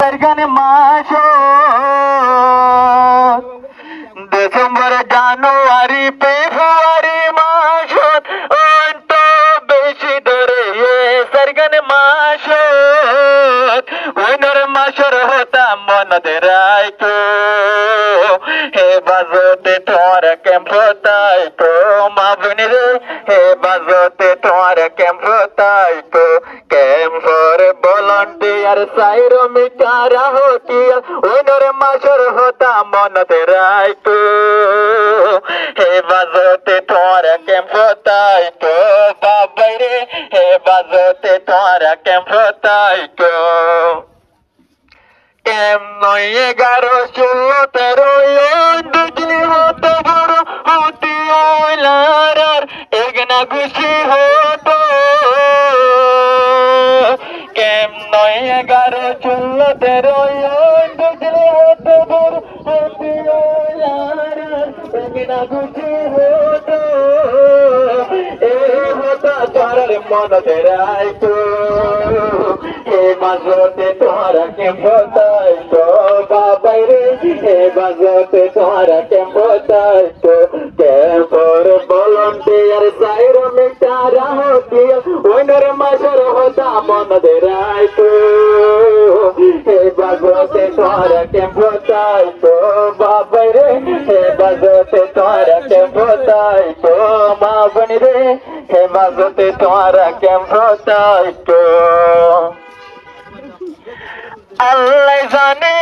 सरगन मासो दिसंबर জানুয়ারি ফেব্রুয়ারি মাসত অন্ত বেশি ধরে सरगन মাসত ওইনর মাসর হতা মনতে রাইতো হে বাজতে তোর কেমন তাইতো মা বনি রে হে বাজতে তোর কেমন তাইতো কেমন volunteer সাইরো মিটারা হতিয়া ওইনর মাসর হতা মনতে রাইতো হে বাজতে তোর কেমন তাইতো বাবাই রে হে বাজতে তোর কেমন তাইতো কেম নয় 11 16 13 দুজনে হতো বড় হতি ওইলার এগনা খুশি হতো কেম নয় 11 16 13 দুজনে হতো বড় হতি ওইলার এগনা খুশি হতো এ হতো তোর মনতে রাইতো হে বাজতে তোরা কেমন তাইতো বাবাই রে হে বাজতে তোরা কেমন তাইতো কেমন volunteer সাইরো মিটারা হতিয়া ওইনর মাসর হতা মনতে রাইতো হে বাজতে তোরা কেমন তাইতো বাবাই রে হে বাজতে তোরা কেমন তাইতো মা বনি রে হে বাজতে তোরা কেমন তাইতো আল্লাহ জানে।